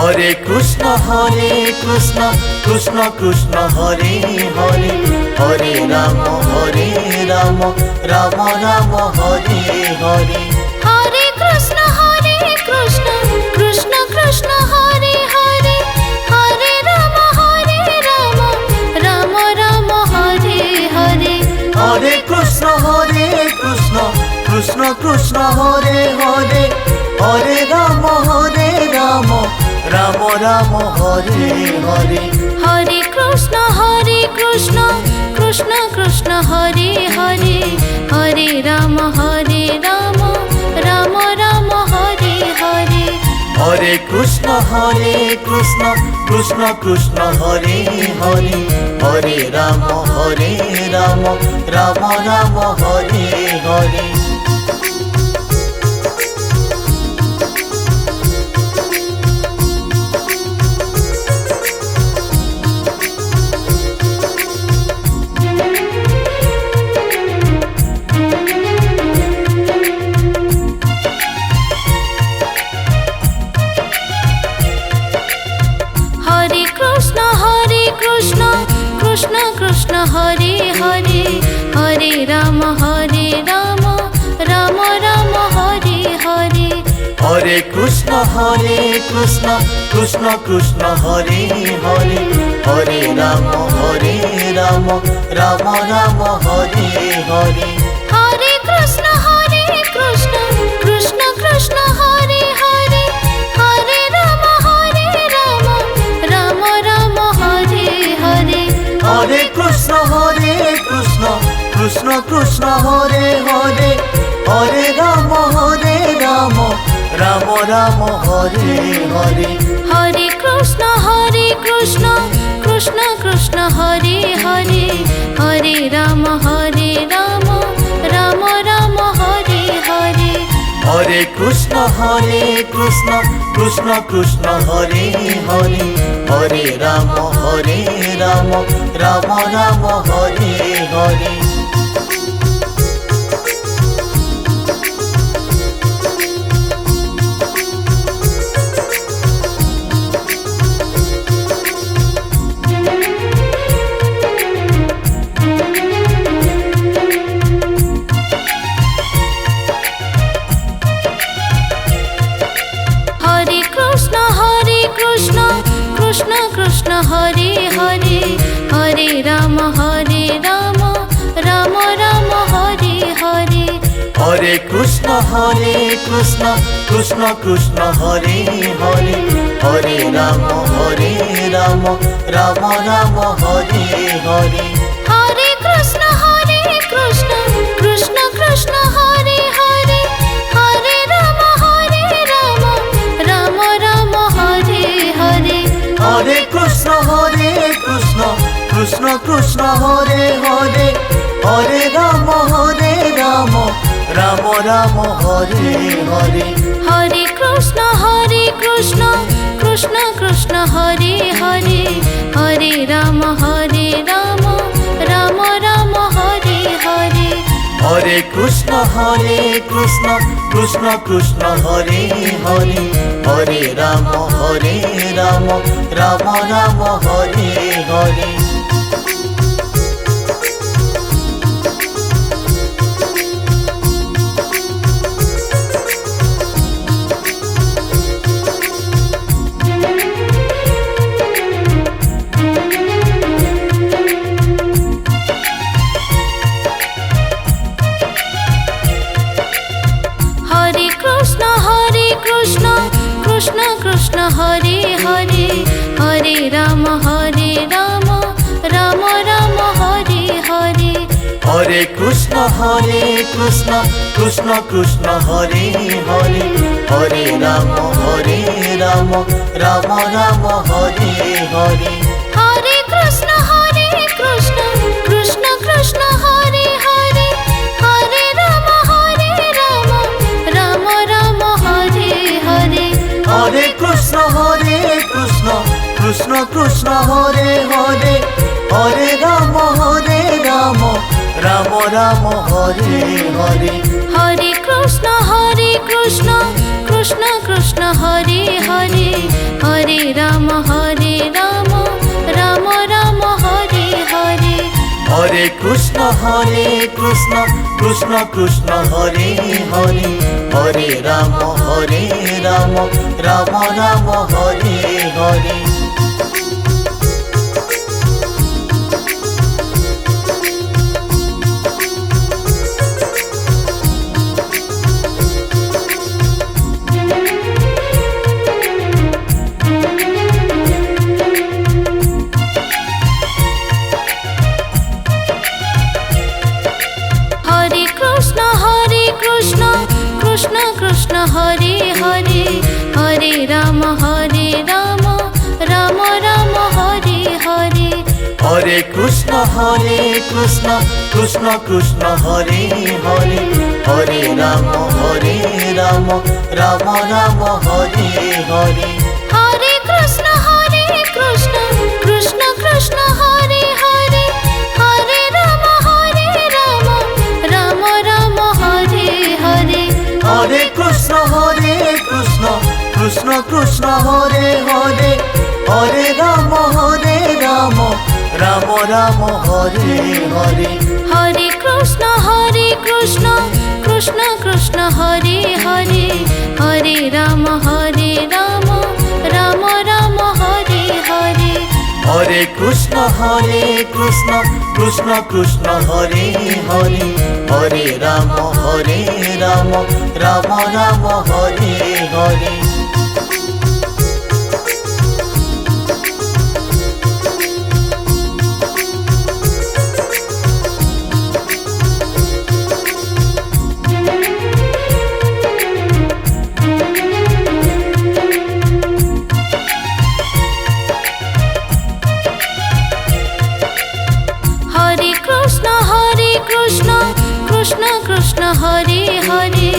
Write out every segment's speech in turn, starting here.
Hare Krishna Krishna Krishna Hare Hare, Hare Ram Ram Ram Hare Hare. Hare Krishna Krishna Krishna Hare Hare, Hare Ram Ram Ram Hare Hare. Hare Krishna Krishna Krishna Hare Hare, Hare Ram Ram Ram Hare Hare. Hare Krishna Krishna Krishna Hare Hare, Hare Ram Ram Ram Hare Hare. Hare Krishna Krishna Krishna Hare Hare, Hare Ram Ram Hare Hare. Hare Krishna Krishna Krishna Hare Hare, Hare Ram Ram Hare Hare. Hare Krishna Krishna Krishna Hare Hare, Hare Ram Ram Hare Hare. Hare Krishna Krishna Krishna Hare Hare, Hare Ram Ram Hare Hare. Hare Krishna Krishna Krishna Hare Hare, Hare Ram Ram Hare Hare. Hare Krishna Krishna Krishna Hare Hare, Hare Ram Ram Hare Hare. Hare Krishna Krishna Krishna Hare Hare, Hare Ram Ram Hare Hare. Hare Krishna Krishna Krishna Hare Hare, Hare Ram Ram Hare Hare. Hare Krishna Krishna Krishna Hare Hare, Hare Ram Ram Hare Hare. Hare Krishna Krishna Krishna Hare Hare, Hare Ram Ram Hare Hare. Hare Krishna Krishna Krishna Hare Hare, Hare Ram Ram Hare Hare. Hare Krishna Krishna Krishna Hare Hare, Hare Ram Ram Hare Hare. Hare Krishna Krishna Krishna Hare Hare, Hare Ram Ram Hare Hare. Hare Krishna Krishna Krishna Hare Hare, Hare Ram Ram Hare Hare. Hare Krishna Krishna Krishna Hare Hare, Hare Ram Ram Hare Hare. Hare Krishna Krishna Krishna Hare Hare, Hare Ram Ram Hare Hare. Hare Krishna Krishna Krishna Hare Hare, Hare Ram Ram Hare Hare. Hare Krishna Krishna Krishna Krishna Hare Hare Hare Ram Ram Ram Hare Hare Hare Krishna Krishna Krishna Hare Hare Hare Ram Ram Ram Hare Hare Krishna Krishna Hare Hare Hare Ram Ram Ram Hare Hare Hare Krishna Krishna Krishna Hare Hare Hare Ram Ram Ram Hare Hare Hare Krishna Krishna Krishna Hare Hare Hare Ram Ram Ram Hare Hare Hare Krishna Krishna Krishna Hare Hare Hare Ram Ram Ram Hare Hare Hare Krishna Krishna Krishna Hare Hare Hare Ram Ram Ram Hare Hare Hare Krishna Krishna Krishna Hare Hare Hare Ram Ram Hare Hare Krishna Hare Hare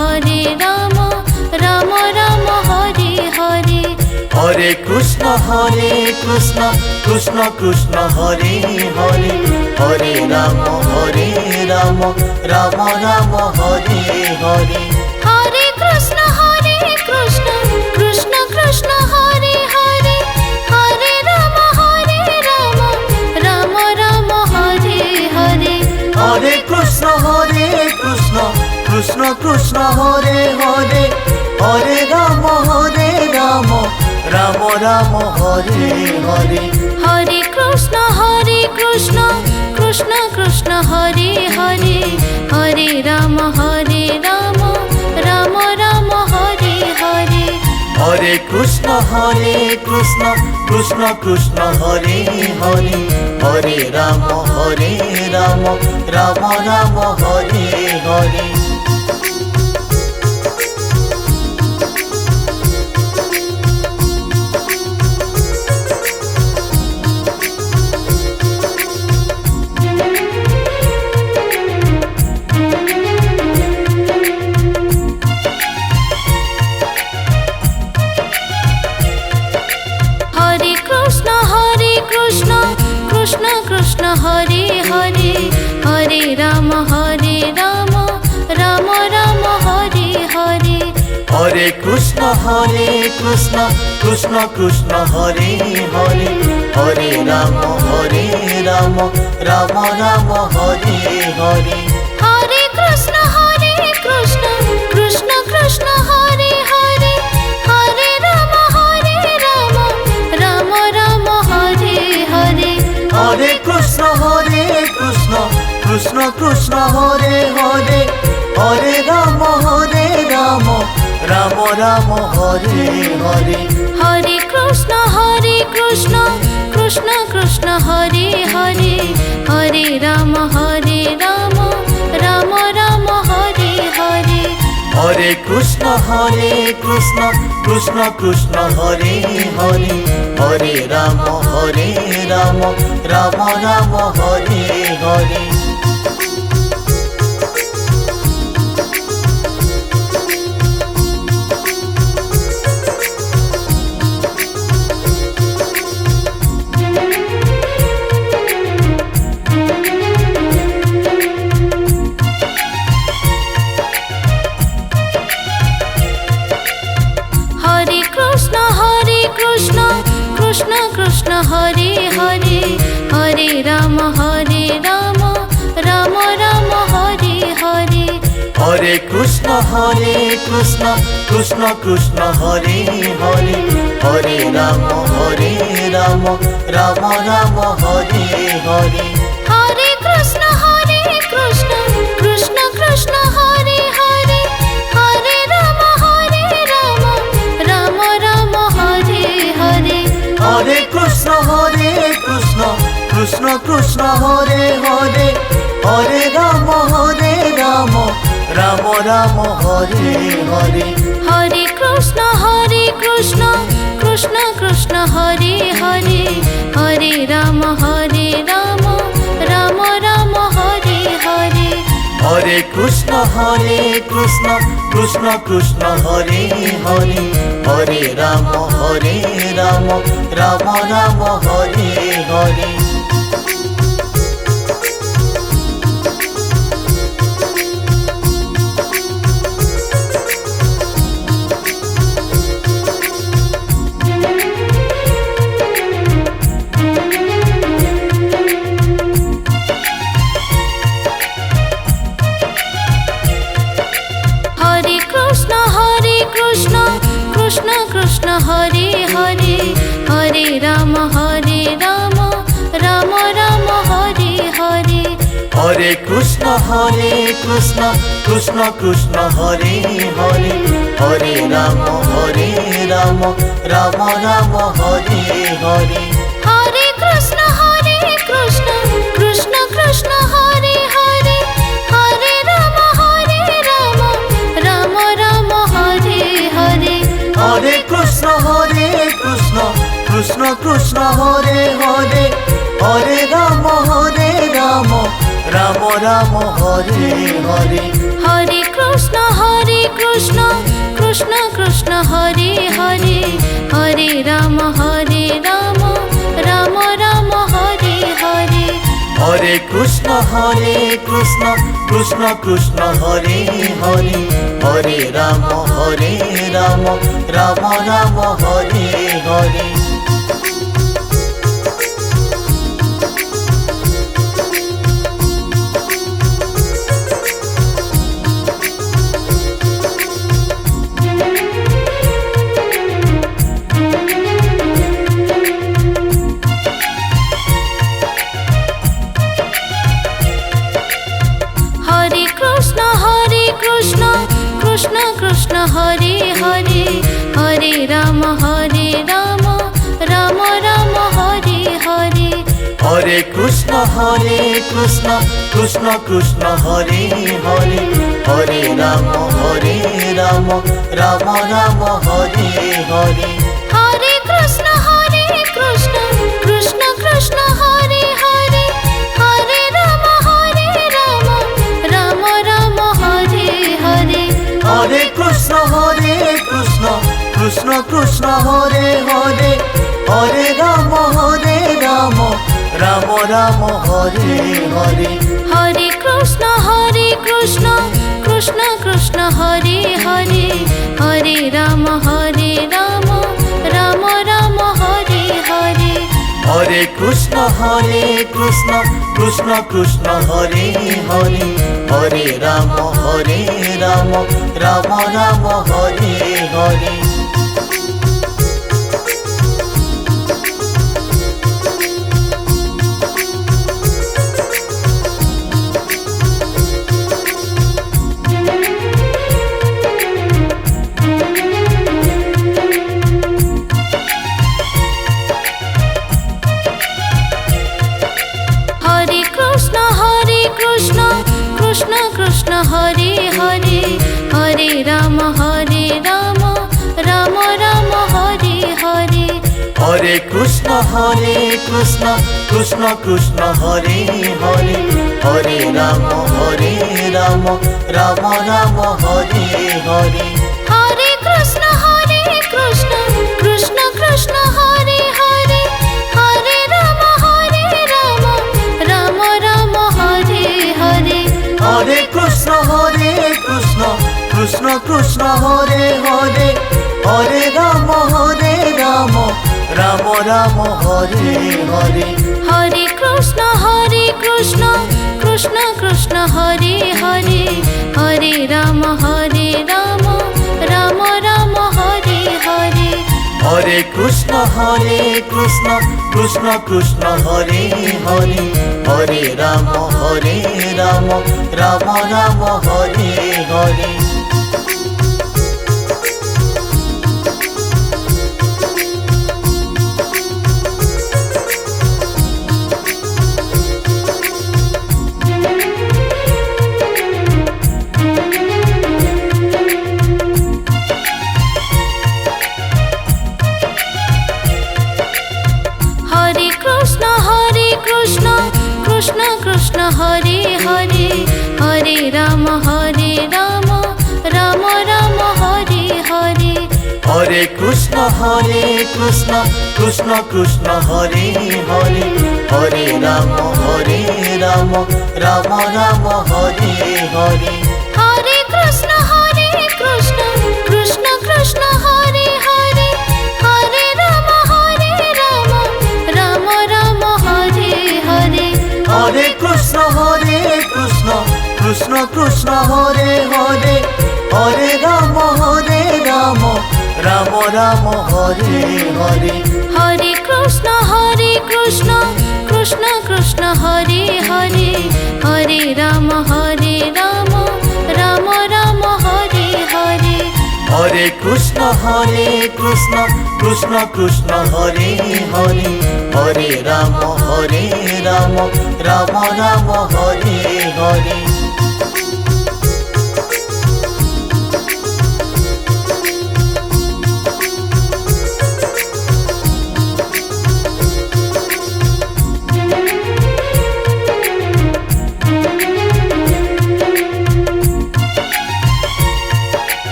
Hare Ram Ram Ram Hare Hare Hare Krishna Krishna Krishna Hare Hare Hare Ram Ram Hare Hare Hare Krishna Krishna Krishna Hare Hare Hare Ram Ram Ram Hare Hare Hare Krishna Krishna Krishna Hare Hare Hare Ram Ram Hare Hare Hare Krishna Krishna Krishna Hare Hare Hare Ram Ram Ram Hare Hare Hare Krishna Krishna Krishna Hare Hare Hare Ram Ram Hare Hare Krishna Hare Hare Hare Ram Ram Ram Hare Hare Hare Krishna Krishna Krishna Hare Hare Hare Ram Ram Hare Hare Hare Krishna Krishna Krishna Hare Hare Hare Ram Ram Ram Hare Hare Hare Krishna Krishna Hare Hare Hare Ram Ram Hare Hare Hare Krishna Krishna Hare Hare Hare Ram Ram Ram Hare Hare Hare Krishna Krishna Hare Hare Hare Ram Ram Hare Hare Krishna Krishna Hare Hare Hare Ram Ram Ram Hare Hare Hare Krishna Krishna Krishna Hare Hare Hare Ram Ram Ram Hare Hare Hare Krishna Krishna Krishna Hare Hare Hare Ram Ram Ram Hare Hare Hare Krishna Krishna Krishna Hare Hare Hare Ram Ram Ram Hare Hare Hare Krishna Krishna Krishna Hare Hare Hare Ram Ram Ram Hare Hare Hare Krishna Krishna Krishna Hare Hare Hare Ram Ram Ram Hare Hare Hare Krishna Krishna Krishna Hare Hare Hare Ram Ram Ram Hare Hare Hare Krishna Krishna Krishna Hare Hare Hare Ram Ram Ram Hare Hare Hare Krishna Krishna Krishna Hare Hare Hare Ram Ram Ram Hare Hare Hare Krishna Krishna Krishna Hare Hare Hare Ram Ram Ram Hare Hare Hare Krishna Krishna Krishna Hare Hare Hare Ram Ram Ram Hare Hare Hare Krishna Krishna Krishna Hare Hare Hare Ram Ram Ram Hare Hare Hare Krishna Krishna Krishna Hare Hare Hare Ram Ram Ram Hare Hare Hare Krishna Krishna Krishna Hare Hare Hare Ram Ram Ram Hare Hare Hare Krishna Krishna Krishna Hare Hare Hare Ram Ram Ram Hare Hare Hare Krishna Krishna Krishna Hare Hare Hare Ram Ram Ram Hare Hare Hare Krishna Krishna Krishna Hare Hare Hare Ram Ram Ram Hare Hare Hare Krishna Krishna Krishna Hare Hare Hare Ram Ram Ram Hare Hare Hare Krishna Krishna Krishna Hare Hare Hare Ram Ram Ram Hare Hare Hare Krishna Krishna Krishna Hare Hare Hare Ram Ram Ram Hare Hare Hare Krishna Krishna Krishna Hare Hare Hare Ram Ram Ram Hare Hare Hare Krishna Krishna Krishna Hare Hare Hare Ram Ram Ram Hare Hare Hare Krishna Krishna Krishna Hare Hare Hare Ram Ram Ram Hare Hare Hare Krishna Krishna Krishna Hare Hare Hare Ram Ram Ram Hare Hare Hare Krishna Krishna Krishna Hare Hare Hare Ram Ram Ram Hare Hare Hare Krishna Krishna Krishna Hare Hare Hare Ram Ram Ram Hare Hare Hare Krishna Krishna Krishna Hare Hare Hare Ram Ram Hare Hare Hare Krishna Krishna Hare Hare Hare Ram Ram Hare Hare Hare Krishna Krishna Hare Hare Hare Ram Ram Hare Hare Hare Krishna Krishna Hare Hare Hare Ram Ram Hare Hare